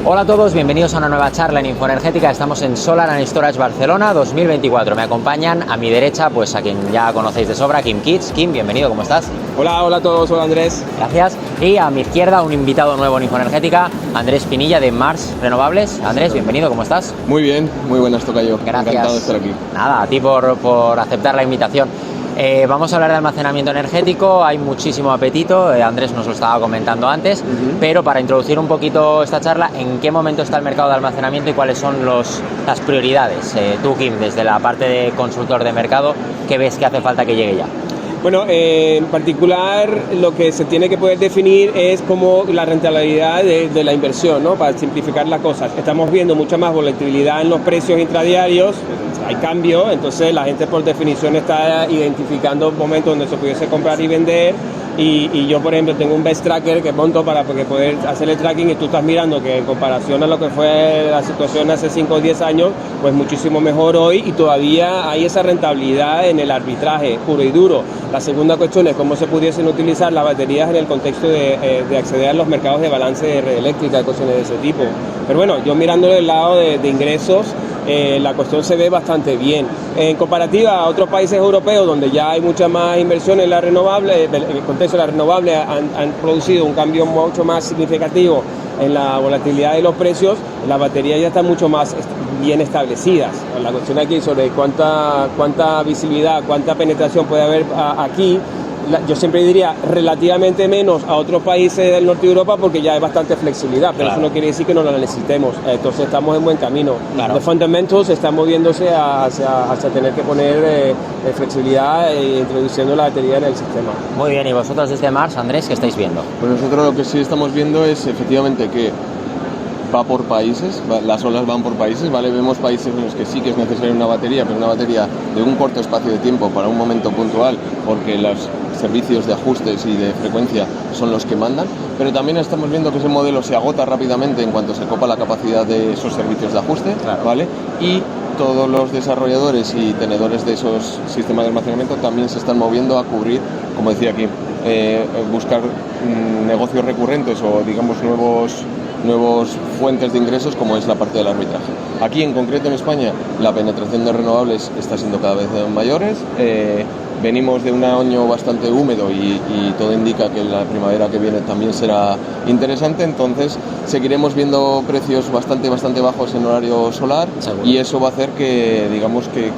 Hola a todos, bienvenidos a una nueva charla en Infoenergética. Estamos en Solar and Storage Barcelona 2024. Me acompañan a mi derecha, pues a quien ya conocéis de sobra, Kim Kitts. Kim, bienvenido, ¿cómo estás? Hola a todos, hola Andrés. Gracias. Y a mi izquierda, un invitado nuevo en Infoenergética, Andrés Pinilla de Mars Renovables. Andrés, bienvenido, ¿cómo estás? Muy bien, muy buenas, tocayo. Gracias. Encantado de estar aquí. Nada, a ti por aceptar la invitación. Vamos a hablar de almacenamiento energético, hay muchísimo apetito, Andrés nos lo estaba comentando antes, pero para introducir un poquito esta charla, ¿en qué momento está el mercado de almacenamiento y cuáles son las prioridades? Tú, Kim, desde la parte de consultor de mercado, ¿qué ves que hace falta que llegue ya? Bueno, en particular lo que se tiene que poder definir es como la rentabilidad de la inversión, ¿no? Para simplificar las cosas. Estamos viendo mucha más volatilidad en los precios intradiarios, hay cambio, entonces la gente por definición está identificando momentos donde se pudiese comprar y vender. Y yo, por ejemplo, tengo un best tracker que monto para poder hacer el tracking, y tú estás mirando que en comparación a lo que fue la situación hace 5 o 10 años, pues muchísimo mejor hoy, y todavía hay esa rentabilidad en el arbitraje puro y duro. La segunda cuestión es cómo se pudiesen utilizar las baterías en el contexto de acceder a los mercados de balance de red eléctrica y cuestiones de ese tipo. Pero bueno, yo mirando del lado de ingresos, la cuestión se ve bastante bien. En comparativa a otros países europeos donde ya hay mucha más inversión en la renovable, en el contexto de la renovable han producido un cambio mucho más significativo en la volatilidad de los precios, las baterías ya están mucho más bien establecidas. La cuestión aquí sobre cuánta visibilidad, cuánta penetración puede haber aquí, yo siempre diría relativamente menos a otros países del norte de Europa, porque ya hay bastante flexibilidad, pero claro, eso no quiere decir que no la necesitemos. Entonces estamos en buen camino. Claro. Los fundamentals están moviéndose hacia tener que poner flexibilidad e introduciendo la batería en el sistema. Muy bien, ¿y vosotros desde Mars, Andrés, qué estáis viendo? Pues nosotros lo que sí estamos viendo es efectivamente que va por países, las olas van por países, ¿vale? Vemos países en los que sí que es necesaria una batería, pero una batería de un corto espacio de tiempo para un momento puntual, porque los servicios de ajustes y de frecuencia son los que mandan, pero también estamos viendo que ese modelo se agota rápidamente en cuanto se copa la capacidad de esos servicios de ajuste, claro, ¿vale? Y todos los desarrolladores y tenedores de esos sistemas de almacenamiento también se están moviendo a cubrir, como decía aquí, buscar negocios recurrentes o digamos nuevos fuentes de ingresos, como es la parte del arbitraje. Aquí en concreto en España la penetración de renovables está siendo cada vez mayores. Venimos de un año bastante húmedo y todo indica que la primavera que viene también será interesante, entonces seguiremos viendo precios bastante bajos en horario solar. Seguro. Y eso va a hacer que digamos que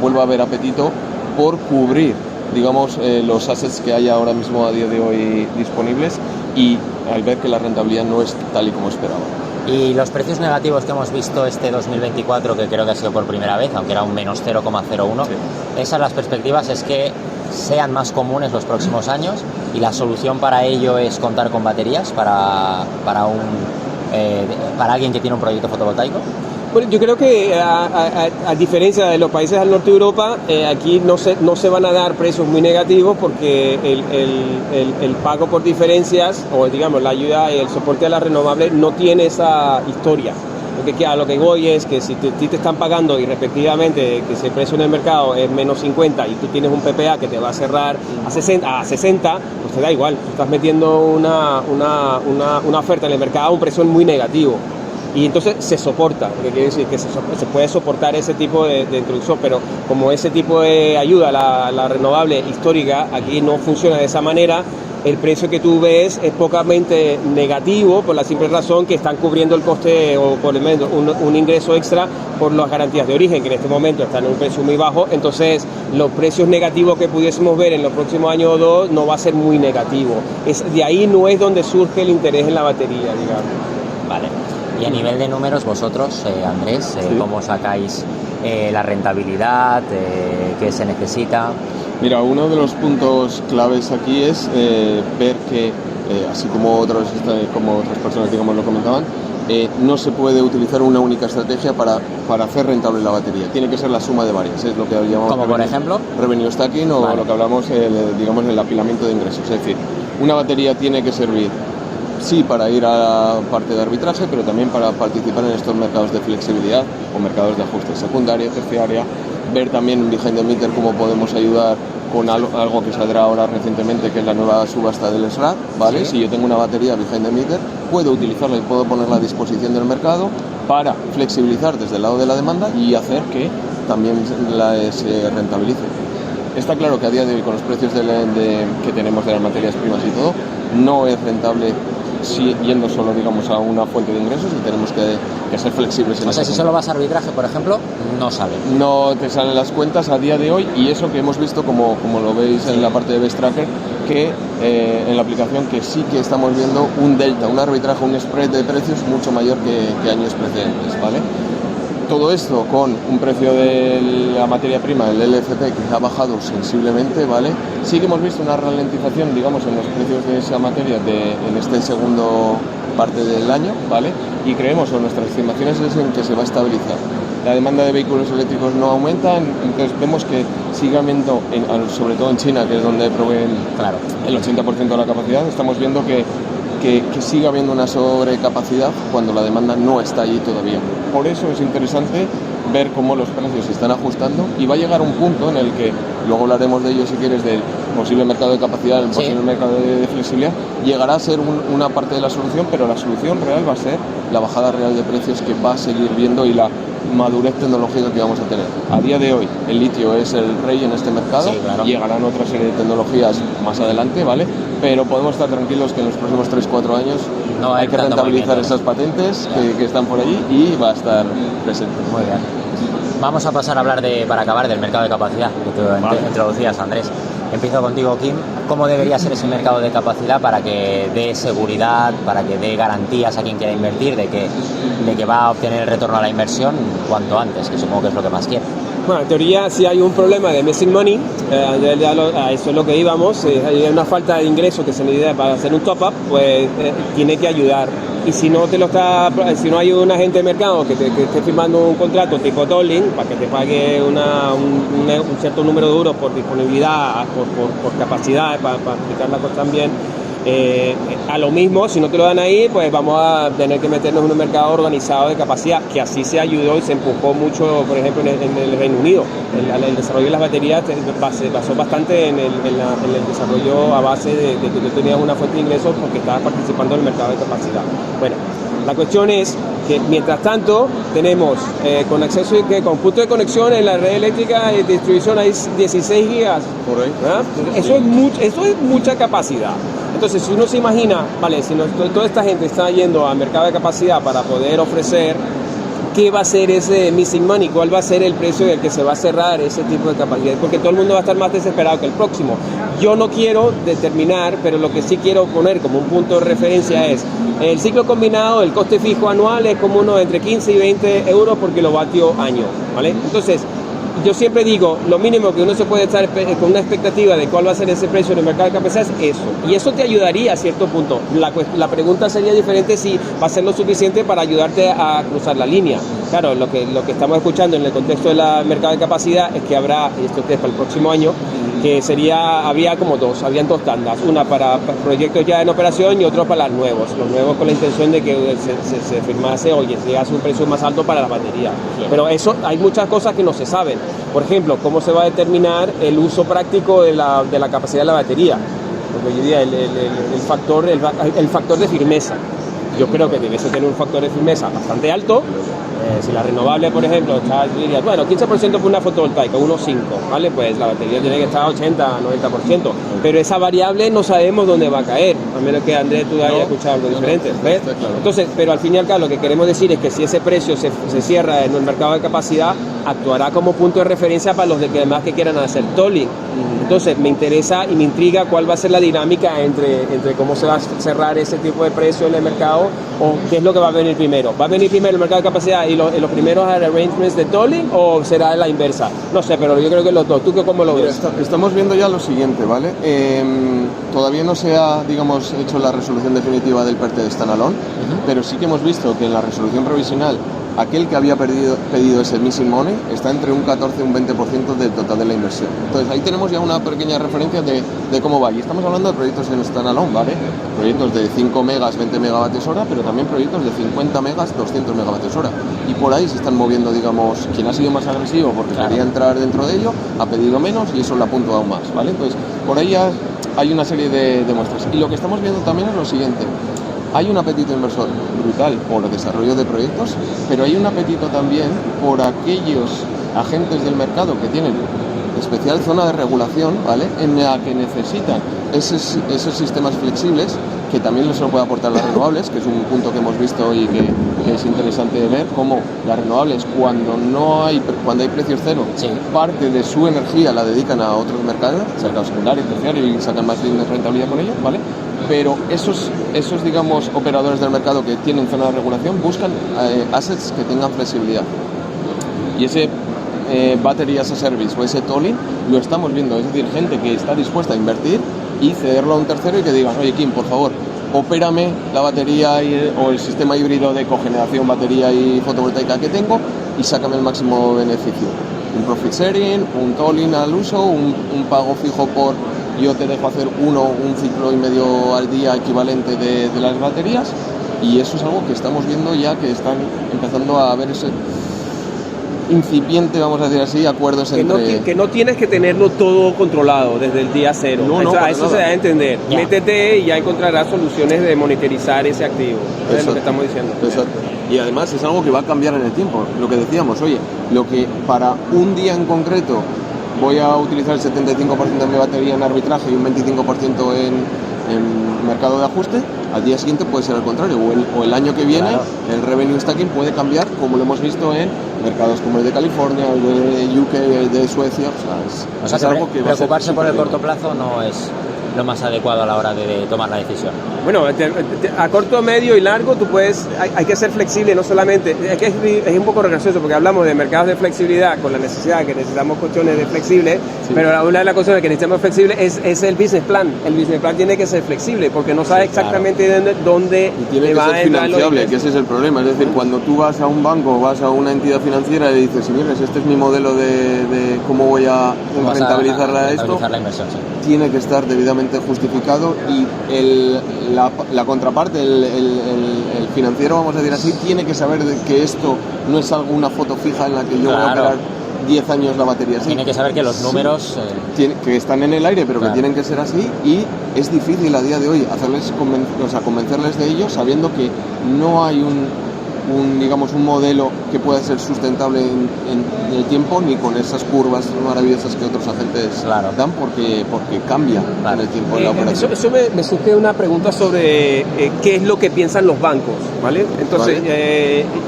vuelva a haber apetito por cubrir digamos los assets que hay ahora mismo a día de hoy disponibles, y al ver que la rentabilidad no es tal y como esperaba. Y los precios negativos que hemos visto este 2024, que creo que ha sido por primera vez, aunque era un menos 0,01, sí, esas las perspectivas es que sean más comunes los próximos años, y la solución para ello es contar con baterías para alguien que tiene un proyecto fotovoltaico. Bueno, yo creo que a diferencia de los países del norte de Europa, aquí no se van a dar precios muy negativos, porque el pago por diferencias, o digamos la ayuda y el soporte a la renovable, no tiene esa historia. A lo que voy es que si te están pagando y respectivamente que si el precio en el mercado es menos 50 y tú tienes un PPA que te va a cerrar a 60, pues te da igual, tú estás metiendo una oferta en el mercado a un precio muy negativo. Y entonces se soporta, lo que quiere decir que se puede soportar ese tipo de introducción, pero como ese tipo de ayuda, la renovable histórica, aquí no funciona de esa manera, el precio que tú ves es pocamente negativo, por la simple razón que están cubriendo el coste, o por lo menos un ingreso extra por las garantías de origen, que en este momento están en un precio muy bajo. Entonces los precios negativos que pudiésemos ver en los próximos años o dos no va a ser muy negativo. De ahí no es donde surge el interés en la batería, digamos. Vale. Y a nivel de números, vosotros, Andrés, sí, ¿cómo sacáis la rentabilidad? ¿Qué se necesita? Mira, uno de los puntos claves aquí es ver que, así como otras personas digamos lo comentaban, no se puede utilizar una única estrategia para hacer rentable la batería. Tiene que ser la suma de varias, es lo que llamamos como por ejemplo revenue stacking, o vale, lo que hablamos digamos el apilamiento de ingresos. Es decir, una batería tiene que servir sí para ir a la parte de arbitraje, pero también para participar en estos mercados de flexibilidad o mercados de ajuste secundaria, terciaria, ver también behind the meter cómo podemos ayudar con algo que saldrá ahora recientemente, que es la nueva subasta del SRAD, ¿vale? Sí. Si yo tengo una batería behind the meter, puedo utilizarla y puedo ponerla a disposición del mercado para flexibilizar desde el lado de la demanda y hacer que también se rentabilice. Está claro que a día de hoy, con los precios que tenemos de las materias primas y todo, no es rentable yendo solo, digamos, a una fuente de ingresos, y tenemos que ser flexibles en O sea, ese si punto. solo vas a arbitraje, por ejemplo, no sale. No te salen las cuentas a día de hoy, y eso que hemos visto, como lo veis en la parte de Best Tracker, que en la aplicación, que sí que estamos viendo un delta, un arbitraje, un spread de precios mucho mayor que años precedentes, ¿vale? Todo esto con un precio de la materia prima, el LFP, que ha bajado sensiblemente, ¿vale? Sí que hemos visto una ralentización, digamos, en los precios de esa materia en este segundo parte del año, ¿vale? Y creemos, o nuestras estimaciones es en que se va a estabilizar. La demanda de vehículos eléctricos no aumenta, entonces vemos que sigue habiendo, sobre todo en China, que es donde proveen Claro. el 80% de la capacidad, estamos viendo que sigue habiendo una sobrecapacidad cuando la demanda no está allí todavía. Por eso es interesante ver cómo los precios se están ajustando, y va a llegar un punto en el que, luego hablaremos de ello si quieres, del posible mercado de capacidad, el posible mercado de flexibilidad, llegará a ser una parte de la solución, pero la solución real va a ser la bajada real de precios que va a seguir viendo, y la madurez tecnológica que vamos a tener. A día de hoy el litio es el rey en este mercado, Sí, claro. Llegarán otra serie de tecnologías más adelante, ¿vale? Pero podemos estar tranquilos que en los próximos 3-4 años No hay que tanto rentabilizar movimiento. esas patentes que están por allí, y va a estar presente. Muy bien. Vamos a pasar a hablar, para acabar, del mercado de capacidad que tú introducías, Andrés. Empiezo contigo, Kim. ¿Cómo debería ser ese mercado de capacidad para que dé seguridad, para que dé garantías a quien quiera invertir de que va a obtener el retorno a la inversión cuanto antes, que supongo que es lo que más quiere? Bueno, en teoría, si hay un problema de missing money, a eso es lo que íbamos, hay una falta de ingreso que se necesita para hacer un top-up, pues tiene que ayudar. Y si no si no hay un agente de mercado que esté firmando un contrato tipo tolling para que te pague un cierto número de euros por disponibilidad, por capacidad, para aplicar la cosa también, a lo mismo, si no te lo dan ahí, pues vamos a tener que meternos en un mercado organizado de capacidad, que así se ayudó y se empujó mucho, por ejemplo, en el Reino Unido. El desarrollo de las baterías se basó bastante en el desarrollo a base de que tú tenías una fuente de ingresos porque estabas participando en el mercado de capacidad. Bueno, la cuestión es que mientras tanto tenemos con acceso con punto de conexión en la red eléctrica de distribución hay 16 gigas. Por ahí. ¿Verdad? Eso es mucha capacidad. Entonces, si uno se imagina, vale, si toda esta gente está yendo al mercado de capacidad para poder ofrecer, ¿qué va a ser ese missing money? ¿Cuál va a ser el precio del que se va a cerrar ese tipo de capacidad? Porque todo el mundo va a estar más desesperado que el próximo. Yo no quiero determinar, pero lo que sí quiero poner como un punto de referencia es el ciclo combinado, el coste fijo anual es como uno entre 15 y 20 euros por kilovatio año, ¿vale? Entonces, yo siempre digo, lo mínimo que uno se puede estar con una expectativa de cuál va a ser ese precio en el mercado de capacidad es eso. Y eso te ayudaría a cierto punto. La pregunta sería diferente si va a ser lo suficiente para ayudarte a cruzar la línea. Claro, lo que estamos escuchando en el contexto del mercado de capacidad es que habrá, esto es para el próximo año, que habían dos tandas, una para proyectos ya en operación y otro para los nuevos con la intención de que se firmase o llegase un precio más alto para la batería. Claro. Pero eso, hay muchas cosas que no se saben. Por ejemplo, cómo se va a determinar el uso práctico de la capacidad de la batería. Porque yo diría el factor de firmeza. Yo creo que debe tener un factor de firmeza bastante alto. Si la renovable, por ejemplo, dirías, bueno, 15% por una fotovoltaica, 1,5, ¿vale? Pues la batería tiene que estar a 80, 90%. Pero esa variable no sabemos dónde va a caer, a menos que Andrés tú hayas escuchado algo diferente. ¿Ves? Claro. Entonces, pero al fin y al cabo, lo que queremos decir es que si ese precio se cierra en el mercado de capacidad, actuará como punto de referencia para los demás que quieran hacer tolling. Entonces, me interesa y me intriga cuál va a ser la dinámica entre cómo se va a cerrar ese tipo de precio en el mercado, o qué es lo que va a venir primero. ¿Va a venir primero el mercado de capacidad y los primeros arrangements de tolling, o será la inversa? No sé, pero yo creo que los dos. ¿Tú cómo lo ves? Estamos viendo ya lo siguiente, ¿vale? Todavía no se ha, digamos, hecho la resolución definitiva del PERTE de standalone, pero sí que hemos visto que en la resolución provisional aquel que había pedido ese missing money está entre un 14 y un 20% del total de la inversión. Entonces ahí tenemos ya una pequeña referencia de cómo va. Y estamos hablando de proyectos en standalone, ¿vale? Proyectos de 5 megas, 20 megavatios hora, pero también proyectos de 50 megas, 200 megavatios hora. Y por ahí se están moviendo, digamos, quien ha sido más agresivo porque quería entrar dentro de ello, ha pedido menos y eso lo apunto aún más, ¿vale? Entonces, por ahí ya hay una serie de muestras. Y lo que estamos viendo también es lo siguiente. Hay un apetito inversor brutal por el desarrollo de proyectos, pero hay un apetito también por aquellos agentes del mercado que tienen especial zona de regulación, ¿vale? En la que necesitan esos sistemas flexibles que también les lo puede aportar las renovables, que es un punto que hemos visto y que es interesante de ver cómo las renovables cuando hay precios cero, parte de su energía la dedican a otros mercados, mercado secundario, terciario, y sacan más rentabilidad con ello, ¿vale? Pero esos digamos operadores del mercado que tienen zona de regulación buscan assets que tengan flexibilidad, y ese battery as a service o ese tolling lo estamos viendo, es decir, gente que está dispuesta a invertir y cederlo a un tercero y que digan, oye Kim, por favor, opérame la batería o el sistema híbrido de cogeneración batería y fotovoltaica que tengo y sácame el máximo beneficio. Un profit sharing, un tolling al uso, un pago fijo por yo te dejo hacer un ciclo y medio al día equivalente de las baterías, y eso es algo que estamos viendo ya, que están empezando a ver ese incipiente, vamos a decir así, acuerdos que no tienes que tenerlo todo controlado desde el día cero. Eso se da a entender. Métete y ya encontrarás soluciones de monitorizar ese activo. Es lo que estamos diciendo. Exacto. Y además es algo que va a cambiar en el tiempo. Lo que decíamos, oye, lo que para un día en concreto voy a utilizar el 75% de mi batería en arbitraje y un 25% en mercado de ajuste, al día siguiente puede ser al contrario, o el año que viene el revenue stacking puede cambiar, como lo hemos visto en mercados como el de California, el de UK, el de Suecia. O sea, algo que preocuparse por el corto plazo no es lo más adecuado a la hora de tomar la decisión. Bueno, a corto, medio y largo tú puedes, hay que ser flexible, no solamente, es un poco gracioso porque hablamos de mercados de flexibilidad con la necesidad de que necesitamos colchones de flexible, pero una de las cosas que necesitamos flexible es el business plan. El business plan tiene que ser flexible porque no sabes exactamente dónde y tiene que ser financiable, que ese es el problema. Es decir, cuando tú vas a un banco, vas a una entidad financiera y dices, señores, este es mi modelo de cómo voy a rentabilizar esto, la inversión, tiene que estar debidamente justificado, y la contraparte, el financiero, vamos a decir así, tiene que saber que esto no es una foto fija en la que yo voy a operar 10 años la batería. Tiene que saber que los números que están en el aire, pero que tienen que ser así, y es difícil a día de hoy convencerles de ello, sabiendo que no hay un modelo que pueda ser sustentable en el tiempo, ni con esas curvas maravillosas que otros agentes dan, porque cambia en el tiempo de la operación. Eso me surge una pregunta sobre qué es lo que piensan los bancos, ¿vale? Entonces,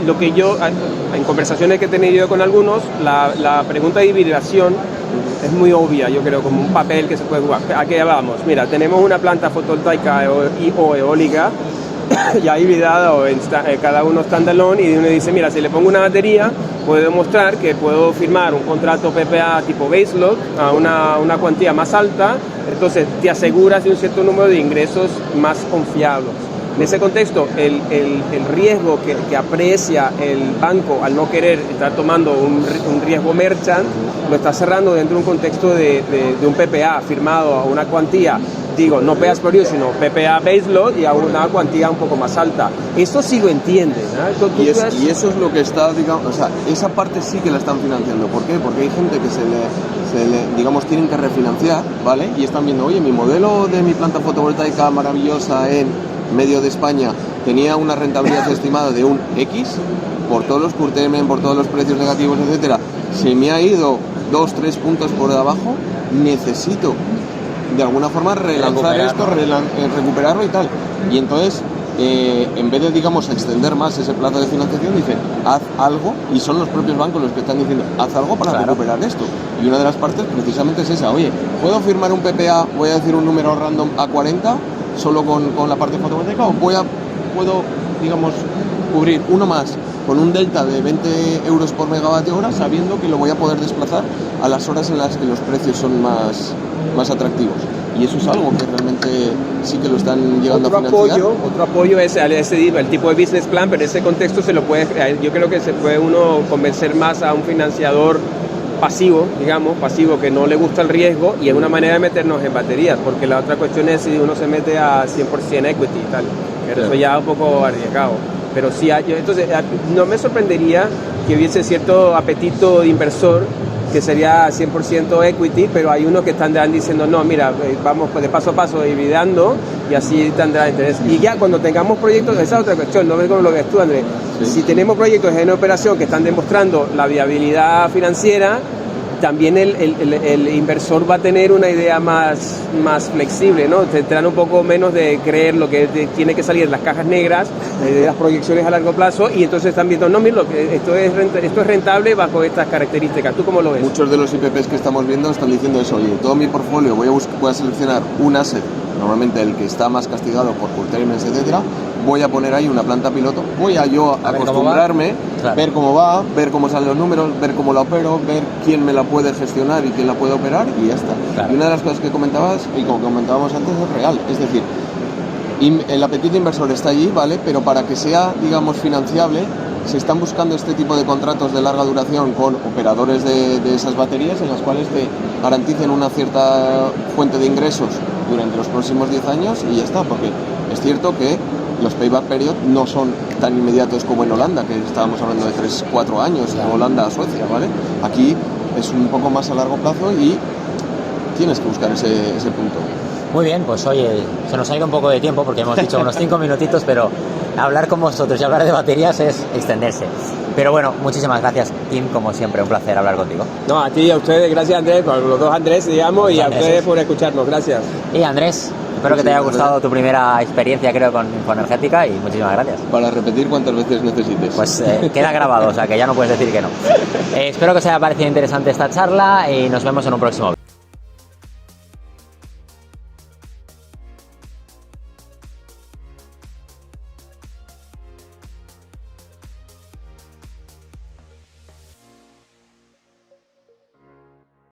lo que yo, en conversaciones que he tenido con algunos, la pregunta de hibridación es muy obvia, yo creo, como un papel que se puede jugar. ¿A qué vamos? Mira, tenemos una planta fotovoltaica o eólica ya hibridada o cada uno standalone, y uno dice, mira, si le pongo una batería puedo demostrar que puedo firmar un contrato PPA tipo baseload a una cuantía más alta, entonces te aseguras de un cierto número de ingresos más confiables. En ese contexto, el riesgo que aprecia el banco al no querer estar tomando un riesgo merchant, lo está cerrando dentro de un contexto de un PPA firmado a una cuantía, no pay as per use, sino PPA baseload, y a una cuantía un poco más alta. Eso sí lo entienden, ¿no? Y eso es lo que está, esa parte sí que la están financiando. ¿Por qué? Porque hay gente que tienen que refinanciar, ¿vale? Y están viendo, oye, mi modelo de mi planta fotovoltaica maravillosa en medio de España tenía una rentabilidad estimada de un X, por todos los curtailment, por todos los precios negativos, etcétera, se me ha ido 2-3 puntos por debajo, necesito de alguna forma recuperarlo y tal. Y entonces, en vez de, extender más ese plazo de financiación, dicen, haz algo, y son los propios bancos los que están diciendo, haz algo para recuperar esto. Y una de las partes precisamente es esa, oye, ¿puedo firmar un PPA, voy a decir un número random, a 40, solo con la parte fotovoltaica, o puedo, cubrir uno más con un delta de 20 euros por megavatio hora, sabiendo que lo voy a poder desplazar a las horas en las que los precios son más atractivos? y eso es algo que realmente sí que lo están llegando a financiar. Otro apoyo es el tipo de business plan, pero en ese contexto yo creo que se puede uno convencer más a un financiador pasivo, digamos, que no le gusta el riesgo, y es una manera de meternos en baterías, porque la otra cuestión es si uno se mete a 100% equity y tal, pero eso ya es un poco arriesgado. Pero sí, entonces no me sorprendería que hubiese cierto apetito de inversor que sería 100% equity, pero hay unos que están diciendo, no, mira, vamos de paso a paso dividiendo y así tendrá interés. Y ya cuando tengamos proyectos, esa es otra cuestión, no ves cómo lo ves tú, Andrés. Sí. Si tenemos proyectos en operación que están demostrando la viabilidad financiera, también el inversor va a tener una idea más flexible, ¿no? Tendrán un poco menos de creer lo que tiene que salir de las cajas negras, de las proyecciones a largo plazo, y entonces están viendo, no, mira, esto es rentable bajo estas características. ¿Tú cómo lo ves? Muchos de los IPPs que estamos viendo están diciendo eso, oye, todo mi portfolio voy a seleccionar un asset, normalmente el que está más castigado por curtailments, etcétera, voy a poner ahí una planta piloto, voy a yo acostumbrarme, claro, ver cómo va, ver cómo salen los números, ver cómo la opero, ver quién me la puede gestionar y quién la puede operar, y ya está. Claro. Y una de las cosas que comentabas, y como comentábamos antes, es real, es decir, el apetito inversor está allí, ¿vale? Pero para que sea, digamos, financiable, se están buscando este tipo de contratos de larga duración con operadores de esas baterías, en las cuales te garanticen una cierta fuente de ingresos durante los próximos 10 años, y ya está, porque es cierto que los payback period no son tan inmediatos como en Holanda, que estábamos hablando de 3-4 años, de Holanda a Suecia, ¿vale? Aquí es un poco más a largo plazo y tienes que buscar ese punto. Muy bien, pues oye, se nos ha ido un poco de tiempo porque hemos dicho unos 5 minutitos, pero hablar con vosotros y hablar de baterías es extenderse. Pero bueno, muchísimas gracias, Tim, como siempre, un placer hablar contigo. No, a ti y a ustedes, gracias, Andrés, por los dos Andrés, digamos, y a ustedes por escucharnos, gracias. Y Andrés, espero que te haya gustado tu primera experiencia, creo, con Infoenergética, y muchísimas gracias. Para repetir cuantas veces necesites. Pues queda grabado, o sea que ya no puedes decir que no. Espero que os haya parecido interesante esta charla y nos vemos en un próximo vídeo.